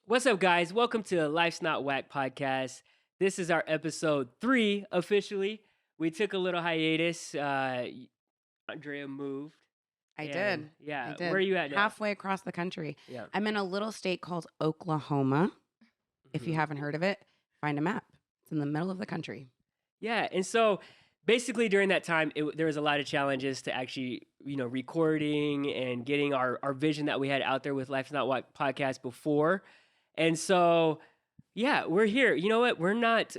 What's up, guys? Welcome to the Life's Not Whack podcast. This is our episode 3 officially. We took a little hiatus. Andrea moved. I And did. yeah, I did. where are you at now? Halfway across the country. Yeah. I'm in a little state called Oklahoma. If you Mhm. haven't heard of it, find a map. It's in the middle of the country. Yeah, and so basically during that time, there was a lot of challenges to actually, recording and getting our vision that we had out there with Life's Not Whack podcast before. And so, yeah, we're here. You know what? We're not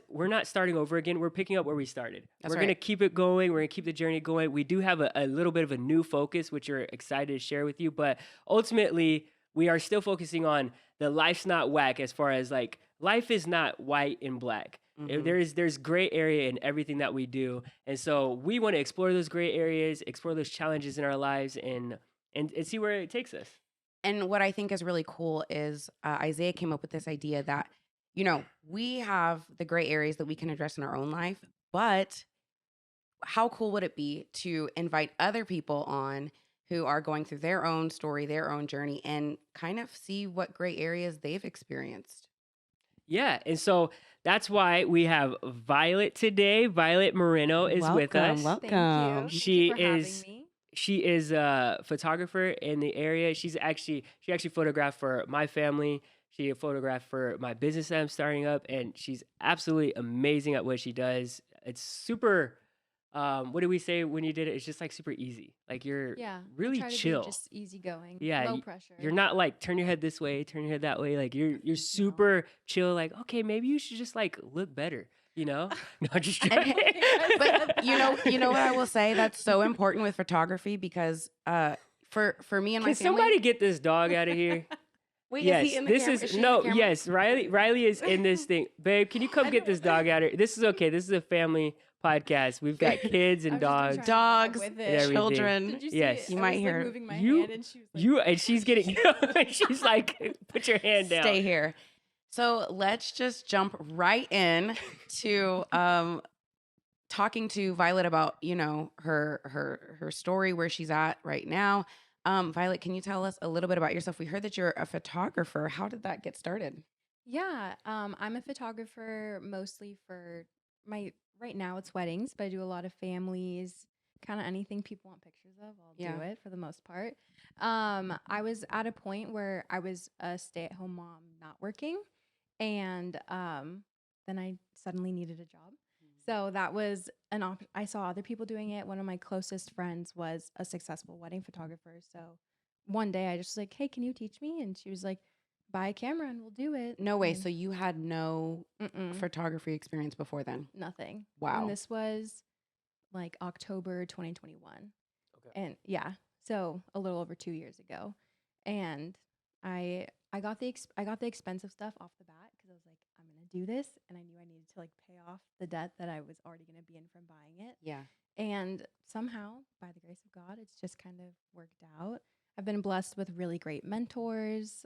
starting over again. We're picking up where we started. That's We're right. gonna keep it going. We're gonna keep the journey going. We do have a little bit of a new focus, which we're excited to share with you. But ultimately, we are still focusing on the life's not whack, as far as like life is not white and black. Mhm. There's gray area in everything that we do, and so we want to explore those gray areas, explore those challenges in our lives, and see where it takes us. And what I think is really cool is Isaiah came up with this idea that, we have the gray areas that we can address in our own life, but how cool would it be to invite other people on who are going through their own story, their own journey, and kind of see what gray areas they've experienced? Yeah, and so that's why we have Violet today. Violet Moreno is with us. Welcome. Thank you. She Thank you for is- having me. She is a photographer in the area. She actually photographed for my family. She photographed for my business that I'm starting up, and she's absolutely amazing at what she does. It's super. What did we say when you did it? It's just like super easy. Like you're Yeah, I really try to be chill. just easygoing. Yeah, low pressure. You're not like turn your head this way, turn your head that way. Like you're super chill. Like okay, maybe you should just like look better. You know? No, just And- joking. But you know what I will say, that's so important with photography because for me and my Can family. somebody get this dog out of here? Wait, Yes, is he in the this camera? is she in the no. camera? Yes, Riley is in this thing. Babe, can you come get this dog out of here? This is okay. This is a family podcast. We've got kids and I was just dogs. gonna try to Dogs, with and everything. children. Did you see Yes. it? You I might was, hear- like, moving my You- hand and she was like, You and she's getting. She's like, put your hand down. Stay here. So let's just jump right in to talking to Violet about her story, where she's at right now. Violet, can you tell us a little bit about yourself? We heard that you're a photographer. How did that get started? Yeah, I'm a photographer mostly for right now it's weddings, but I do a lot of families, kind of anything people want pictures of, I'll Yeah. do it for the most part. I was at a point where I was a stay-at-home mom, not working, and then I suddenly needed a job. So that was an option. I saw other people doing it. One of my closest friends was a successful wedding photographer. So one day I just was like, hey, can you teach me? And she was like, buy a camera and we'll do it. No way. And- So you had no Mm-mm, photography experience before then? nothing. Wow. And this was like October 2021. Okay. And yeah, so a little over 2 years ago. And I got the expensive stuff off the bat because I was like, I'm gonna do this, and I knew I needed to like pay off the debt that I was already gonna be in from buying it. Yeah. And somehow, by the grace of God, it's just kind of worked out. I've been blessed with really great mentors,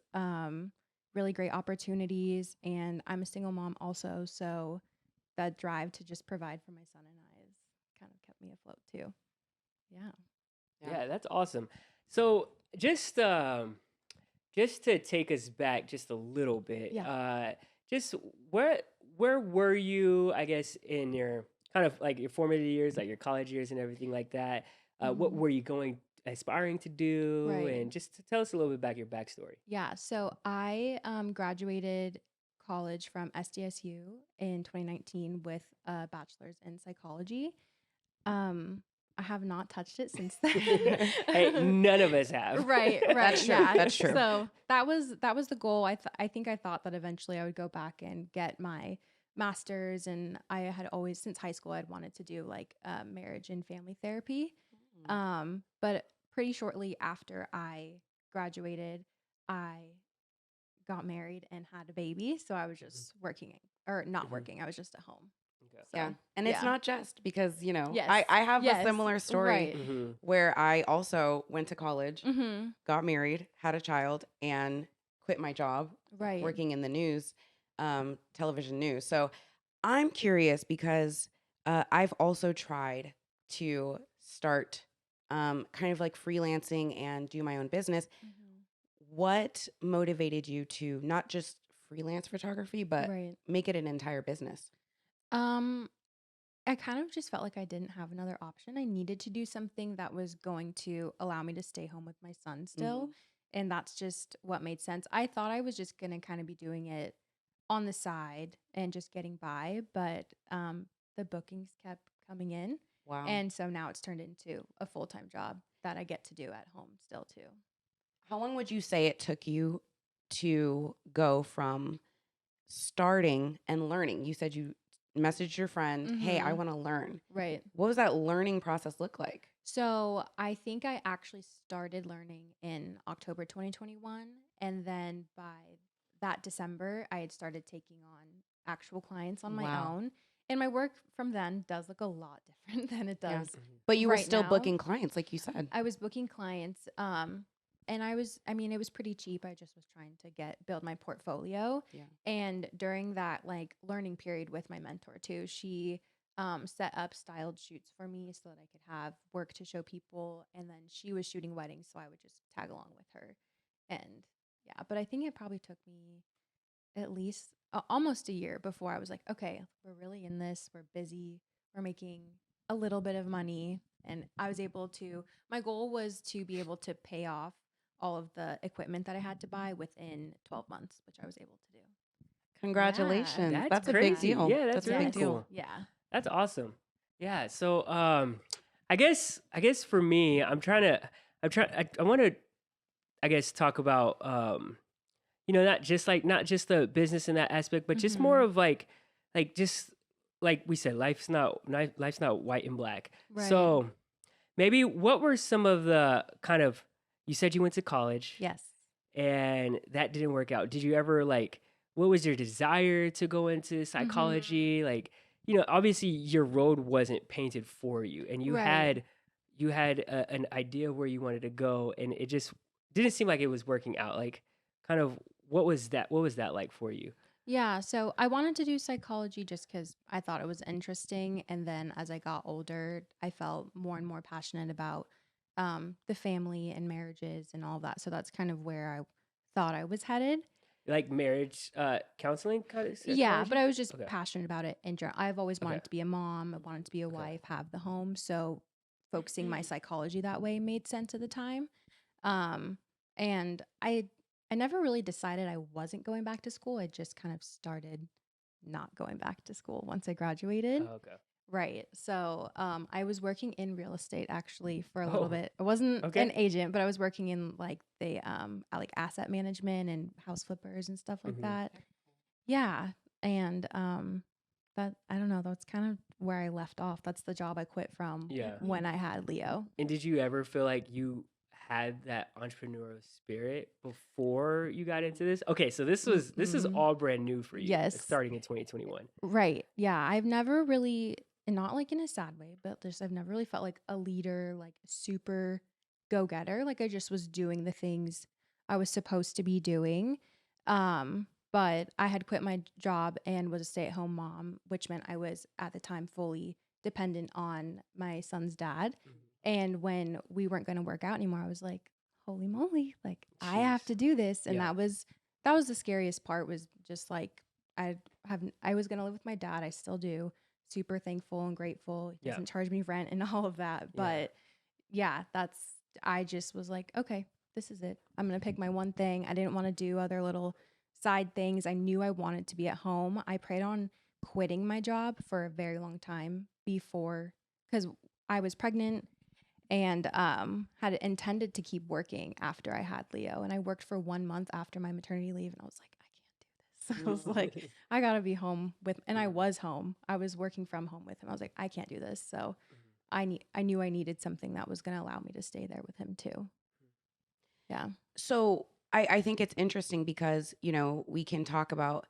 really great opportunities, and I'm a single mom also. So that drive to just provide for my son and I has kind of kept me afloat too. Yeah. Yeah, that's awesome. So just to take us back just a little bit, just where were you, I guess, in your kind of like your formative years, like your college years and everything like that? What Mhm. were you aspiring to do? Right. And just to tell us a little bit about your backstory. Yeah. So I graduated college from SDSU in 2019 with a bachelor's in psychology. I have not touched it since then. Hey, none of us have. Right. That's true, Yeah. that's true. So that was the goal. I think I thought that eventually I would go back and get my master's, and I had always since high school I'd wanted to do like marriage and family therapy. But pretty shortly after I graduated, I got married and had a baby. So I was just working or not Mhm. working. I was just at home. Okay. So, Yeah. And it's yeah. not just because, Yes. I have a Yes. similar story Right. Mhm. where I also went to college, Mm-hmm. got married, had a child, and quit my job Right. working in the news, television news. So I'm curious because I've also tried to start kind of like freelancing and do my own business. Mm-hmm. What motivated you to not just freelance photography, but Right. make it an entire business? Um, I kind of just felt like I didn't have another option. I needed to do something that was going to allow me to stay home with my son still. Mhm. And that's just what made sense. I thought I was just going to kind of be doing it on the side and just getting by, but the bookings kept coming in. Wow. And so now it's turned into a full-time job that I get to do at home still too. How long would you say it took you to go from starting and learning? You said you messaged your friend, hey, I Mm-hmm. want to learn. Right. What was that learning process look like? So I think I actually started learning in October 2021. And then by that December, I had started taking on actual clients on my Wow. own. And my work from then does look a lot different than it Yeah. does But you were right still now. booking clients, like you said. I was booking clients. And I mean, it was pretty cheap. I just was trying to build my portfolio. Yeah. And during that like learning period with my mentor too, she set up styled shoots for me so that I could have work to show people. And then she was shooting weddings, so I would just tag along with her. And yeah, but I think it probably took me at least almost a year before I was like, okay, we're really in this. We're busy. We're making a little bit of money. And I was able to, my goal was to be able to pay off all of the equipment that I had to buy within 12 months, which I was able to do. Congratulations. Yeah. That's That's a big crazy. deal. Yeah, that's That's a really big deal. cool. Yeah. That's awesome. Yeah. So I guess for me, I want to I guess talk about not just the business in that aspect, but just more Mhm. of just like we said, life's not white and black. Right. So maybe what were some of the kind of, you said you went to college Yes. and that didn't work out. Did you ever what was your desire to go into psychology? Obviously your road wasn't painted for you and Right. you had an idea of where you wanted to go and it just didn't seem like it was working out. Like kind of what was that like for you? Yeah, so I wanted to do psychology just because I thought it was interesting. And then as I got older, I felt more and more passionate about the family and marriages and all that. So that's kind of where I thought I was headed. Like marriage counseling kind of Yeah, psychology? but I was just Okay. passionate about it in general. I've always Okay. wanted to be a mom. I wanted to be a Okay. wife, have the home. So focusing my psychology that way made sense at the time. Um, and I never really decided I wasn't going back to school. I just kind of started not going back to school once I graduated. Oh, okay. Right. So I was working in real estate actually for a little Oh, bit. I wasn't okay. an agent, but I was working in like the like asset management and house flippers and stuff like Mhm. that. Yeah. And that I don't know, that's kind of where I left off. That's the job I quit from Yeah. when I had Leo. And did you ever feel like you had that entrepreneurial spirit before you got into this? Okay, so this is Mhm. all brand new for you. Yes. Starting in 2021. Right. Yeah. I've never really, and not like in a sad way, but just I've never really felt like a leader, like super go getter. Like I just was doing the things I was supposed to be doing. But I had quit my job and was a stay at home mom, which meant I was at the time fully dependent on my son's dad. Mhm. And when we weren't going to work out anymore, I was like, holy moly, like I have Jeez. to do this. And Yeah. that was the scariest part, was just like I was gonna live with my dad. I still do. Super thankful and grateful. He Yeah. doesn't charge me rent and all of that. Yeah. But yeah, I just was like, okay, this is it. I'm gonna pick my one thing. I didn't want to do other little side things. I knew I wanted to be at home. I prayed on quitting my job for a very long time before, because I was pregnant and had intended to keep working after I had Leo. And I worked for 1 month after my maternity leave, and I was like, I can't do this. I was like, I gotta be home with, and I was home. I was working from home with him. I was like, I can't do this. So I knew I needed something that was gonna allow me to stay there with him too. Yeah. So I think it's interesting because, we can talk about,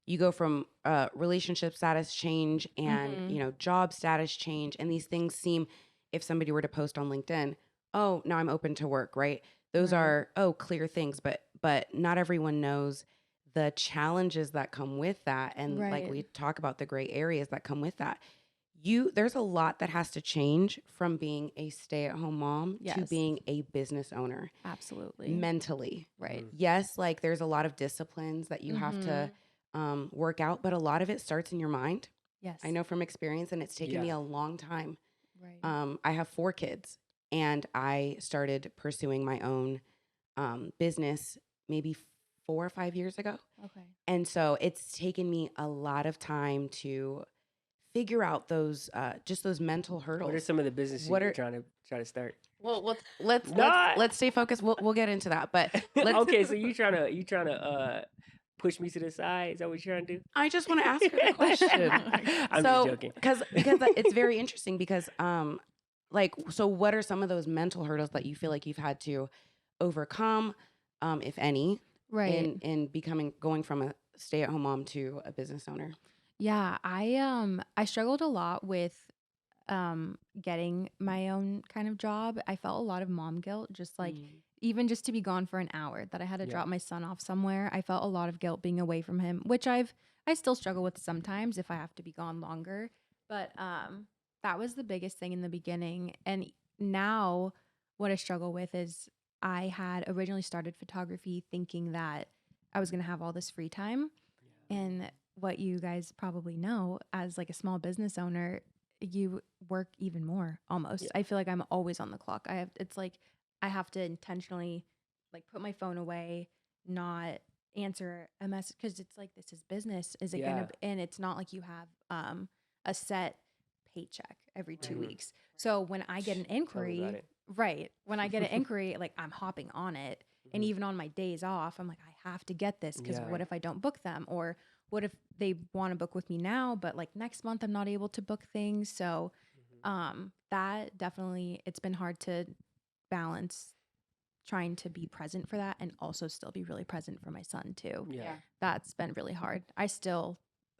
you go from relationship status change and, Mhm. job status change. And these things seem, if somebody were to post on LinkedIn, oh, now I'm open to work, right? Those Right. are, clear things, but not everyone knows the challenges that come with that. And like Right. we talk about the gray areas that come with that. there's a lot that has to change from being a stay-at-home mom to Yes. being a business owner Absolutely. mentally. Right. Yes, like there's a lot of disciplines that you have to work out, but a lot of it starts in your mind. Yes. I know from experience, and it's taken me a long time. Right. I have 4 kids, and I started pursuing my own business maybe 4 or 5 years ago. Okay. And so it's taken me a lot of time to figure out those just those mental hurdles. What are some of the businesses you're trying to start? Well, let's Not- let's stay focused. We'll get into that, but let's, Okay, so you trying to push me to the side? Is that what you're trying to do? I just want to ask her the question. I'm just joking. because it's very interesting because so what are some of those mental hurdles that you feel like you've had to overcome, if any, Right. in going from a stay-at-home mom to a business owner? Yeah, I struggled a lot with getting my own kind of job. I felt a lot of mom guilt, just like even just to be gone for an hour, that I had to Yeah. drop my son off somewhere. I felt a lot of guilt being away from him, which I still struggle with sometimes if I have to be gone longer. But that was the biggest thing in the beginning. And now what I struggle with is I had originally started photography thinking that I was going to have all this free time. And what you guys probably know, as like a small business owner, you work even more almost. Yeah. I feel like I'm always on the clock. It's like I have to intentionally like put my phone away, not answer a message, because it's like, this is business. Is it gonna and it's not like you have a set paycheck every 2 weeks. So when I get an Tell me about inquiry, it. right, when I get an inquiry, like I'm hopping on it. And even on my days off, I'm like, I have to get this, because Yeah. what if I don't book them? Or what if they want to book with me now, but like next month I'm not able to book things? So that definitely, it's been hard to balance trying to be present for that and also still be really present for my son too. Yeah. That's been really hard.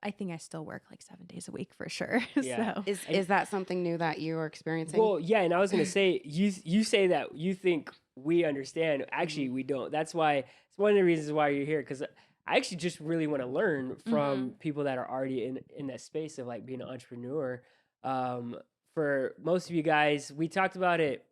I think I still work like 7 days a week for sure. Yeah. So Is that something new that you are experiencing? Well, yeah, and I was gonna say you say that you think we understand. Actually, we don't. That's why it's one of the reasons why you're here, because I actually just really want to learn from people that are already in that space of like being an entrepreneur. For most of you guys, we've talked about it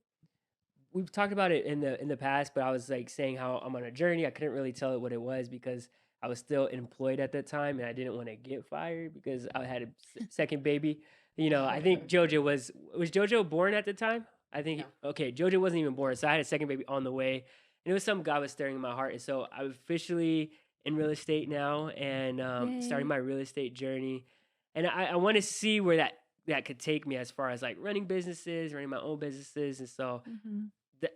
in the past, but I was like saying how I'm on a journey. I couldn't really tell it what it was because I was still employed at that time, and I didn't want to get fired because I had a second baby. I think Jojo was Jojo born at the time? I think okay, Jojo wasn't even born, so I had a second baby on the way, and it was some God was stirring in my heart, and so I'm officially in real estate now, and starting my real estate journey, and I want to see where that could take me as far as like running businesses, running my own businesses, and so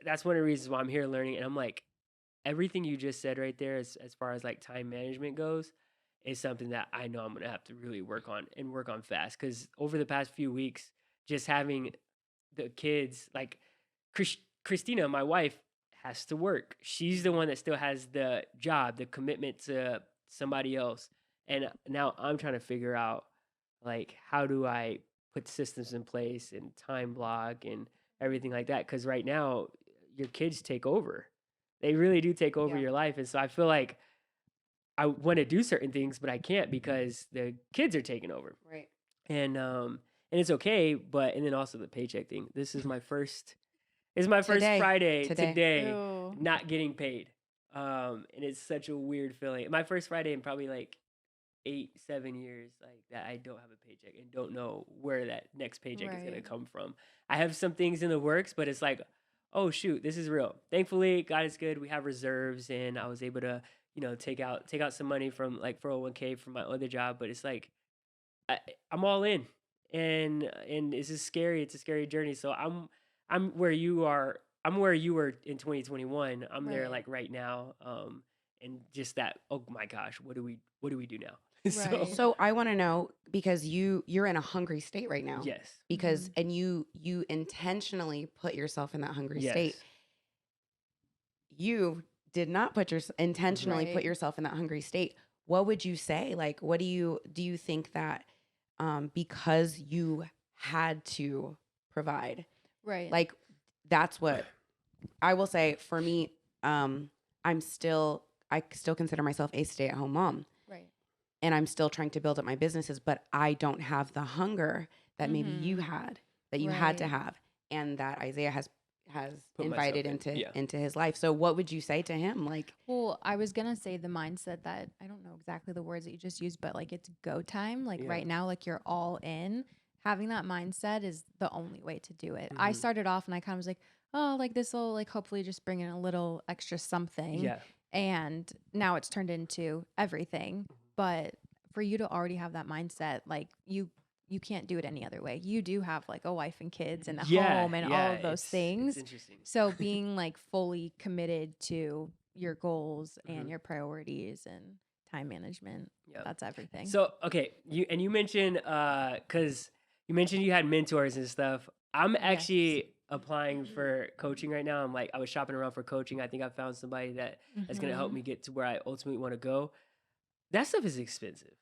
that's one of the reasons why I'm here learning, and I'm like, everything you just said right there, as far as like time management goes, is something that I know I'm gonna have to really work on fast. Because over the past few weeks, just having the kids, like Christina, my wife, has to work. She's the one that still has the job, the commitment to somebody else, and now I'm trying to figure out like how do I put systems in place and time block and everything like that. Because right now, your kids take over. They really do take over your life. And so I feel like I want to do certain things, but I can't because the kids are taking over. Right. And it's okay, but and then also the paycheck thing. This is my first Friday today Ew. not getting paid. And it's such a weird feeling. My first Friday in probably like 8-7 years, like that I don't have a paycheck and don't know where that next paycheck is gonna Right. come from. I have some things in the works, but it's like, oh shoot, this is real. Thankfully, God is good. We have reserves, and I was able to, take out some money from like 401k from my other job. But it's like I'm all in, and it's just scary. It's a scary journey. So I'm where you are. I'm where you were in 2021. I'm there Right. like right now. And just that. Oh my gosh, what do we do now? Right. So I want to know, because you're in a hungry state right now. Yes. Because and you intentionally put yourself in that hungry state. You did not intentionally put Right. yourself in that hungry state. What would you say? Like, what do you think that because you had to provide, Right. like, that's what I will say for me. I still consider myself a stay-at-home mom, Right. and I'm still trying to build up my businesses, but I don't have the hunger that maybe you had, that you had to Right. have, and that Isaiah has Put invited myself in. Yeah. into his life. So what would you say to him? Like, Well, I was gonna say the mindset that I don't know exactly the words that you just used, but like it's go time. Like Yeah. right now, like you're all in. Having that mindset is the only way to do it. I Mhm. started off and I kind of was like, oh, like this will like hopefully just bring in a little extra something. Yeah. And now it's turned into everything. But for you to already have that mindset, like you can't do it any other way. You do have like a wife and kids and a home and all of those It's things. interesting. So being like fully committed to your goals and Mhm. your priorities and time management, Yep. that's everything. So okay, you mentioned because you mentioned you had mentors and stuff. I'm actually applying for coaching right now. I was shopping around for coaching. I think I found somebody that's gonna help Mhm. me get to where I ultimately want to go. That stuff is expensive.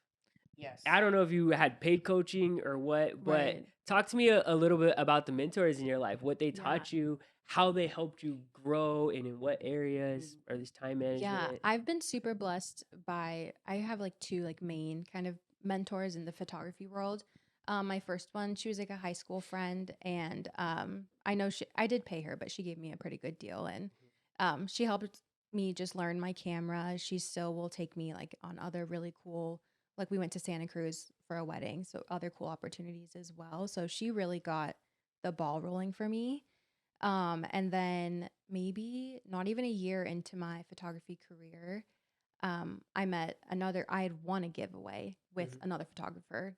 yes, I don't know if you had paid coaching or what, but Right. talk to me a little bit about the mentors in your life, what they Yeah. taught you, how they helped you grow, and in what areas, or this time Yeah, management. I've been super blessed by I have like two like main kind of mentors in the photography world. My first one, she was like a high school friend, and I know I did pay her, but she gave me a pretty good deal, and she helped me just learn my camera. She still will take me like on other really cool, like we went to Santa Cruz for a wedding, so other cool opportunities as well. So she really got the ball rolling for me. And then maybe not even a year into my photography career, I had won a giveaway with Mhm. another photographer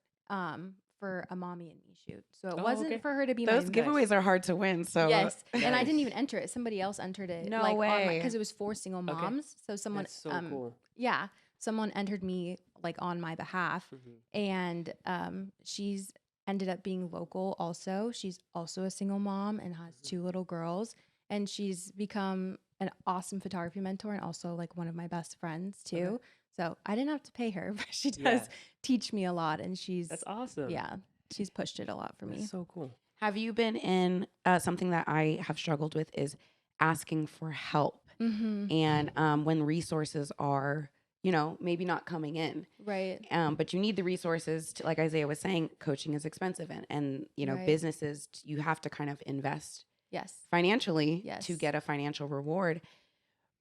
for a mommy and me shoot. So it Oh, wasn't okay. for her to be those my giveaways are hard to win. So yes, and I Nice. didn't even enter it. Somebody else entered it. No like way. because it was for single Okay. moms. So someone That's so cool. yeah, someone entered me like on my behalf, Mhm. and she's ended up being local also. She's also a single mom and has two little girls, and she's become an awesome photography mentor and also like one of my best friends too. So I didn't have to pay her, but she does Yeah. teach me a lot, and That's awesome. yeah, she's pushed it a lot for me. That's so cool. have you been in something that I have struggled with is asking for help, Mm-hmm. and when resources are, you know, maybe not coming in, Right. but you need the resources to, like Isaiah was saying, coaching is expensive, and you know, Right. businesses, you have to kind of invest Yes. financially Yes. to get a financial reward.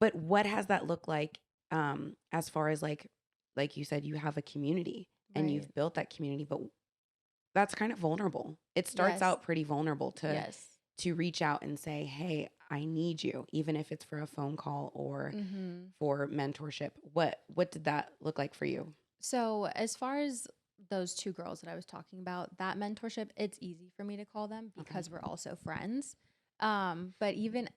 But what has that looked like, as far as like you said, you have a community and Right. you've built that community, but that's kind of vulnerable. It starts Yes. out pretty vulnerable Yes. to reach out and say, "Hey, I need you," even if it's for a phone call or Mm-hmm. for mentorship. What did that look like for you? So as far as those two girls that I was talking about, that mentorship, it's easy for me to call them because we're also friends. But even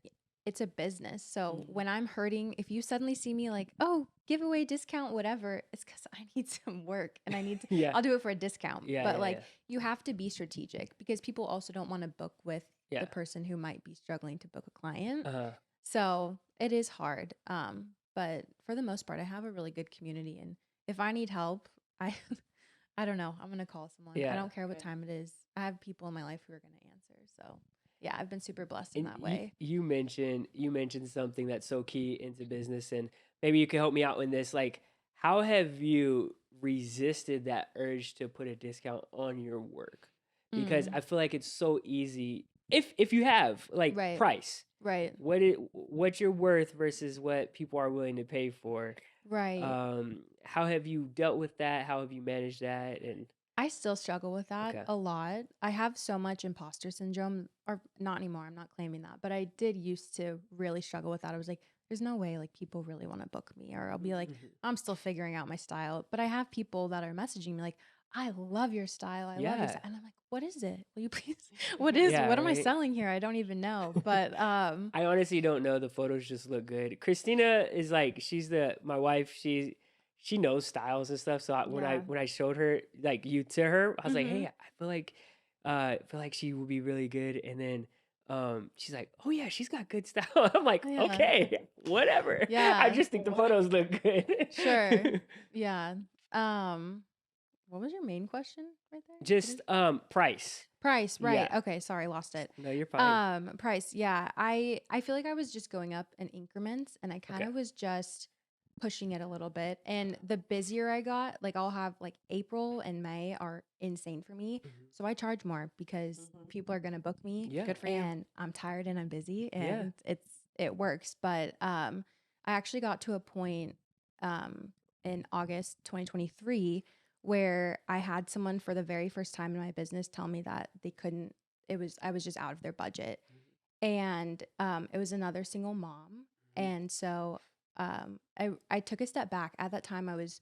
it's a business. So Mhm. when I'm hurting, if you suddenly see me like, oh, giveaway discount, whatever, it's because I need some work and I need to, Yeah. I'll do it for a discount. Yeah, But yeah, like yeah. you have to be strategic because people also don't want to book with Yeah. the person who might be struggling to book a client. Uh-huh. So it is hard. But for the most part, I have a really good community, and if I need help, I I don't know. I'm gonna call someone. I Yeah. don't care what Okay. time it is. I have people in my life who are gonna answer. So yeah, I've been super blessed in And that way. you mentioned something that's so key into business, and maybe you can help me out in this. Like, how have you resisted that urge to put a discount on your work? Because Mm, I feel like it's so easy if you have like right, price, right, what you're worth versus what people are willing to pay for. right. How have you dealt with that? How have you managed that? And I still struggle with that okay. a lot. I have so much imposter syndrome, or not anymore. I'm not claiming that, but I did used to really struggle with that. I was like, there's no way like people really want to book me, or I'll be like, Mhm. I'm still figuring out my style. But I have people that are messaging me like, I love your style. I love your Yeah. style. And I'm like, what is it? Will you please? Yeah, What am I right. selling here? I don't even know. But I honestly don't know. The photos just look good. Christina is like my wife. She knows styles and stuff. So Yeah. when I showed her like you to her, I was like, Mhm. hey, I feel like she will be really good. And then she's like, oh yeah, she's got good style. I'm like, Yeah. okay, whatever. I Yeah. just think the photos look good. Sure. Yeah. What was your main question right there? Just price. Price, right. Yeah. Okay, sorry, lost it. No, you're fine. Price, yeah. I feel like I was just going up in increments and I kind Okay. of was just pushing it a little bit. And the busier I got, like I'll have like April and May are insane for me. So I charge more because people are going to book me. Yeah. Good for you. And I'm tired and I'm busy Yeah. and it works. But I actually got to a point in August 2023 where I had someone for the very first time in my business tell me that they couldn't, I was just out of their budget. And it was another single mom. And so I took a step back. At that time, I was,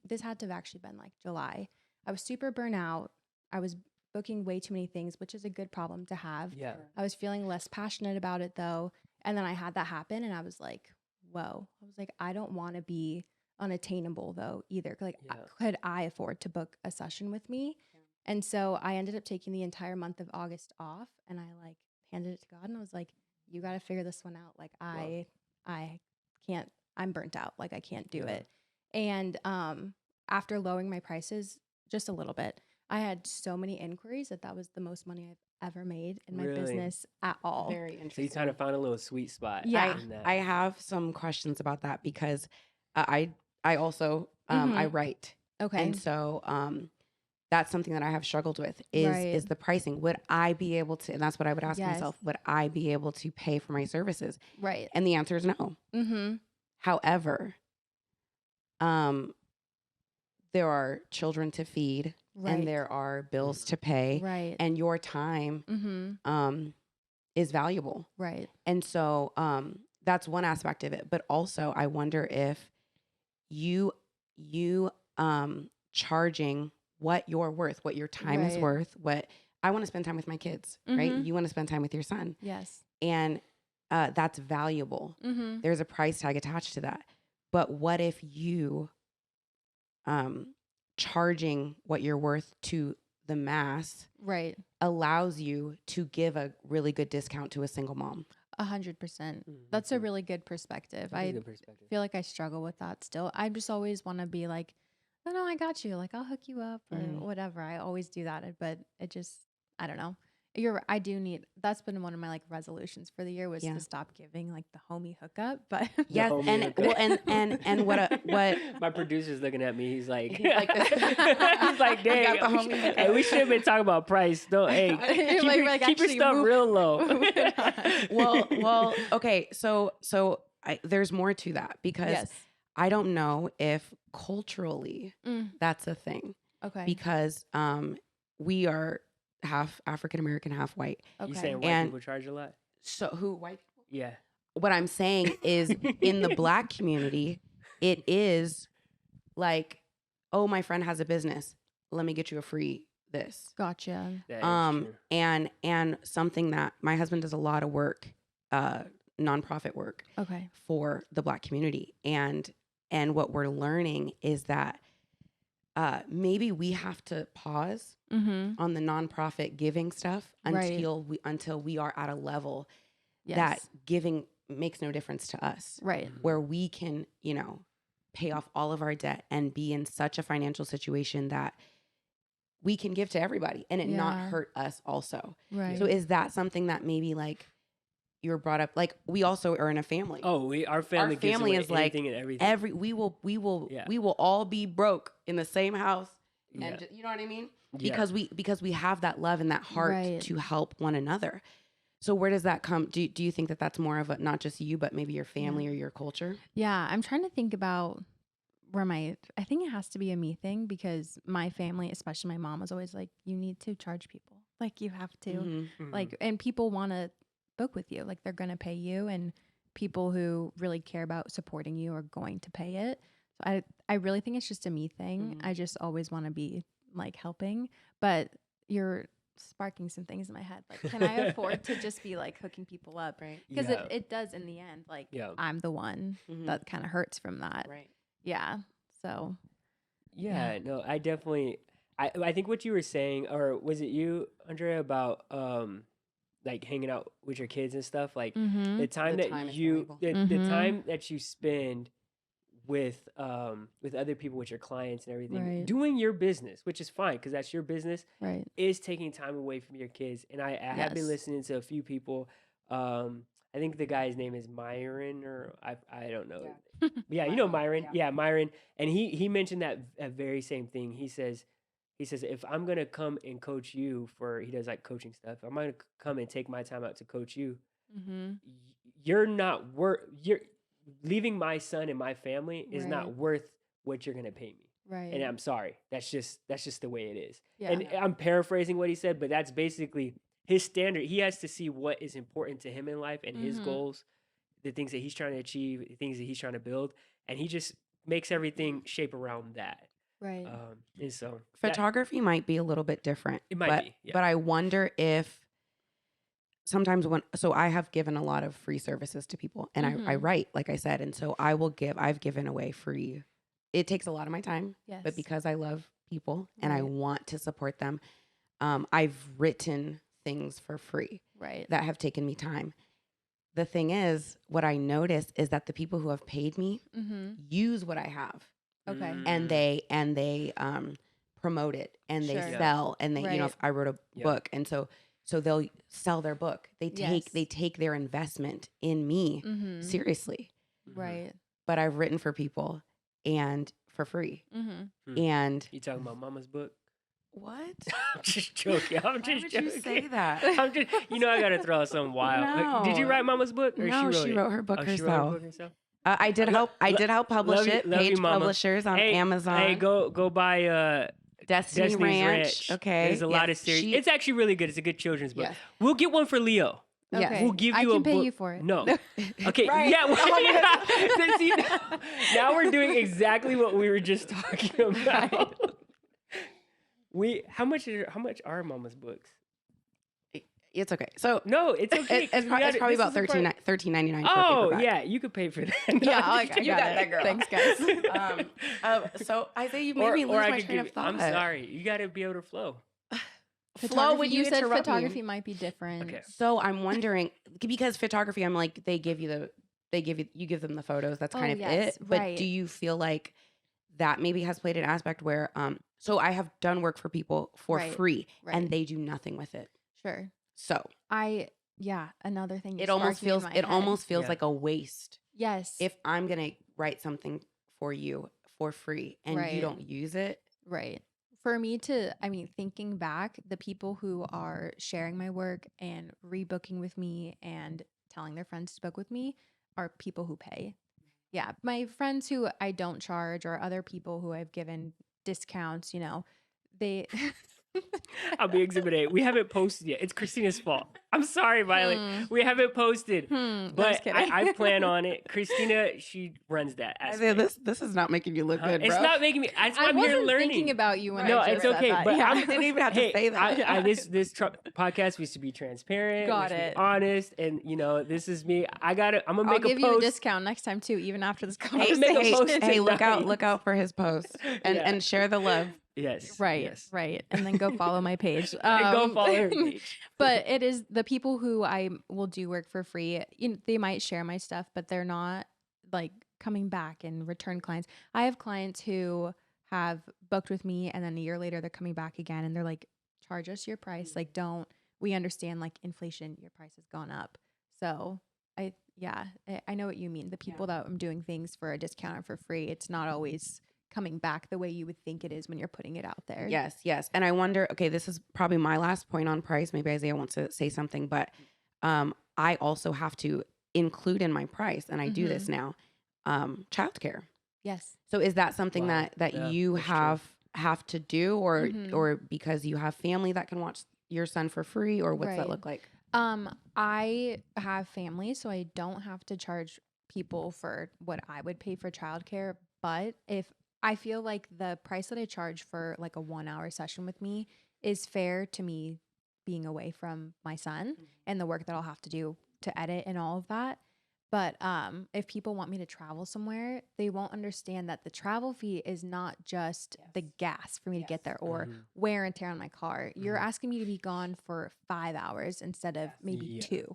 this had to have actually been like July. I was super burnt out. I was booking way too many things, which is a good problem to have. Yeah. I was feeling less passionate about it though. And then I had that happen and I was like, whoa. I was like, I don't want to be unattainable though either. Like, could I afford to book a session with me? And so I ended up taking the entire month of August off and I like handed it to God and I was like, you got to figure this one out. Like I can't, I'm burnt out. Like I can't do it. And after lowering my prices just a little bit, I had so many inquiries that was the most money I've ever made in my business at all. Very So interesting. you kind of found a little sweet spot. Yeah. in that. I have some questions about that because I also I write. Okay. And so that's something that I have struggled with is the pricing. Would I be able to, and that's what I would ask myself, would I be able to pay for my services? Right. And the answer is no. However, there are children to feed and there are bills to pay. Right. And your time is valuable. Right. And so that's one aspect of it. But also I wonder if you charging what you're worth, what your time is worth, what I want to spend time with my kids, right? You want to spend time with your son. Yes. And that's valuable. There's a price tag attached to that. But what if you charging what you're worth to the mass allows you to give a really good discount to a single mom? 100%. That's a really good perspective. I feel like I struggle with that still. I just always want to be like, no, I got you. Like I'll hook you up or whatever. I always do that, but it just, I don't know. I do need, that's been one of my like resolutions for the year was to stop giving like the homie hookup, but yes. And what my producer's looking at me. He's like, he's like, he's like, dang, hey, we should have been talking about price. No, hey, keep your stuff real low. well, okay. So there's more to that because I don't know if culturally that's a thing. Okay. Because we are half African American, half white. Okay. You saying white people charge a lot? So who white people? Yeah. What I'm saying is in the Black community, it is like, oh, my friend has a business. Let me get you a free this. Gotcha. And something that my husband does a lot of work, nonprofit work for the Black community. And what we're learning is that maybe we have to pause on the nonprofit giving stuff until we are at a level that giving makes no difference to us. Right. Where we can, pay off all of our debt and be in such a financial situation that we can give to everybody and it not hurt us also. Right. So is that something that maybe like you're brought up, like we also are in a family. Oh, our family is like and everything. We will all be broke in the same house, and just, you know what I mean? Because we have that love and that heart to help one another. So where does that come? Do you think that that's more of a not just you, but maybe your family or your culture? Yeah, I'm trying to think about where I think it has to be a me thing because my family, especially my mom, was always like, you need to charge people, like you have to, like, and people want to book with you, like they're going to pay you, and people who really care about supporting you are going to pay it. So I really think it's just a me thing. I just always want to be like helping, but you're sparking some things in my head. Like, can I afford to just be like hooking people up? Right. Because it does in the end, like I'm the one that kind of hurts from that. Right. Yeah. So. Yeah. No, I definitely, I think what you were saying, or was it you, Andrea, about, like hanging out with your kids and stuff, like the time that the time that you spend with other people, with your clients and everything, doing your business, which is fine because that's your business, is taking time away from your kids. And I have been listening to a few people. I think the guy's name is Myron, or I don't know. Yeah. Yeah, you know Myron. Yeah. Yeah, Myron. And he mentioned that very same thing. He says if I'm gonna come and coach you he does like coaching stuff. I'm gonna come and take my time out to coach you. Mm-hmm. You're not worth. You're leaving my son and my family is Right. not worth what you're gonna pay me. Right. And I'm sorry. That's just the way it is. Yeah. And I'm paraphrasing what he said, but that's basically his standard. He has to see what is important to him in life and his Mhm. goals, the things that he's trying to achieve, the things that he's trying to build, and he just makes everything shape around that. Right. And so Photography might be a little bit different. It might but, be, yeah. But I wonder if sometimes so I have given a lot of free services to people, and I Mhm. write, like I said, and so I've given away free. It takes a lot of my time, Yes. but because I love people and I Right. want to support them, I've written things for free Right. that have taken me time. The thing is, what I notice is that the people who have paid me Mm-hmm. use what I have, Okay. and they promote it, and they Sure. Yeah. sell, and they, Right. if I wrote a Yeah. book, and so they'll sell their book. They Yes. take their investment in me Mm-hmm. seriously. Right. But I've written for people and for free. Mm-hmm. And You talking about Mama's book? what? I'm just joking. I'm Why just would joking. you say that? I'm just, I gotta throw out something wild. Did you No. write Mama's book, or No, she it? wrote her book Oh, she wrote her herself. book herself. I did help publish love you- it. love you, Page Mama. Publishers on Hey, Amazon. Hey, go buy Destiny Destiny's Ranch. Okay. There's a lot of Yes, series. It's actually really good. It's a good children's book. Yes. We'll get one for Leo. Yes. Okay. We'll give I you can a pay book. you for it. No. Okay. Right. Yeah. Oh, See, now we're doing exactly what we were just talking about. How much are Mama's books? It's okay. So No, it's okay. it's probably about $13.99. Oh yeah, you could pay for that. Yeah, No, I I'm got, just you got it. that, girl. Thanks, guys. So Isaiah, you made me lose my train of thought. I'm sorry. You got to be able to flow. Flo, would you said interrupt me? photography might be different. Okay. So I'm wondering, because photography, I'm like, you give them the photos. That's kind Oh, of yes, it. But right. do you feel like that maybe has played an aspect where, so I have done work for people for Right, free, right. and they do nothing with it. Sure. So Another thing. it almost feels Yeah. like a waste Yes. if I'm gonna write something for you for free and you Right. don't use it. Right. For me thinking back, the people who are sharing my work and rebooking with me and telling their friends to book with me are people who pay. Yeah. My friends who I don't charge or other people who I've given discounts, they. I'll be Exhibit A. We haven't posted yet. It's Christina's fault. I'm sorry, Violet. We haven't posted. I'm But just kidding. I plan on it. Christina, she runs that Isaiah, aspect. this is not making you look good, It's bro. not making me. I'm I here wasn't learning. thinking about you when No, I it's just okay. said that. But Yeah. I'm didn't even have to say that. This podcast was to be transparent. Got we should it. be honest, and this is me. I'm gonna I'll make give a you a post. discount next time too, even after this Hey, conversation. make a post Hey, look tonight. out for his post and Yeah. and share the love. Yes. Right, Yes. right. And then go follow my page. And go follow her page. But it is the people who I will do work for free. They might share my stuff, but they're not like coming back and return clients. I have clients who have booked with me and then a year later they're coming back again and they're like, charge us your price. Like, we understand like inflation, your price has gone up. So I know what you mean. The people that I'm doing things for a discount or for free, it's not always coming back the way you would think it is when you're putting it out there. Yes. And I wonder, okay, this is probably my last point on price. Maybe Isaiah wants to say something, but I also have to include in my price, and I do this now, childcare. Yes. So is that something Wow. that Yeah, you that's true. have to do, or Mhm. or because you have family that can watch your son for free, or what's that Right. look like? I have family, so I don't have to charge people for what I would pay for childcare. But if I feel like the price that I charge for like a 1 hour session with me is fair to me being away from my son and the work that I'll have to do to edit and all of that. But if people want me to travel somewhere, they won't understand that the travel fee is not just the gas for me to get there or wear and tear on my car. You're asking me to be gone for 5 hours instead of maybe 2.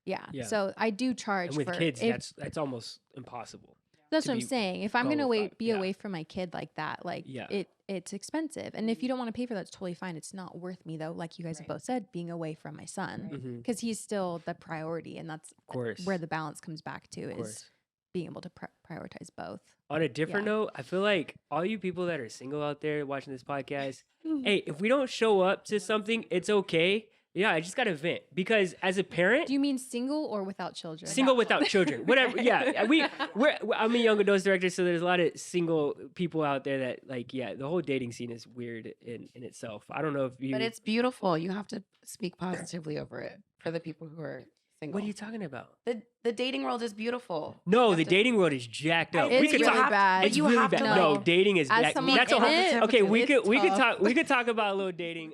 Yeah. Yeah. So I do charge And with for kids, if- that's almost impossible. That's to what I'm be saying. If I'm gonna qualified. be Yeah. away from my kid like that, like Yeah. it's expensive. And if you don't want to pay for that, it's totally fine. It's not worth me though, like you guys have Right. both said, being away from my son. Right. Mhm. Because he's still the priority, and that's Of course. where the balance comes back to Of is course. being able to prioritize both. On a different Yeah. note, I feel like all you people that are single out there watching this podcast, hey, if we don't show up to something, it's okay. Yeah, I just gotta vent because as a parent, Do you mean single or without children? single without children, whatever. Yeah, I'm a young adults director, so there's a lot of single people out there that like, yeah, the whole dating scene is weird in itself. I don't know if you. But it's beautiful. You have to speak positively over it for the people who are single. What are you talking about? The dating world is beautiful. No, You the have to- dating world is jacked up. It's we could really talk. bad. It's You really have to, bad. No, like, dating is. as that- someone that's a in whole. it, Okay, we it's could tough. talk about a little dating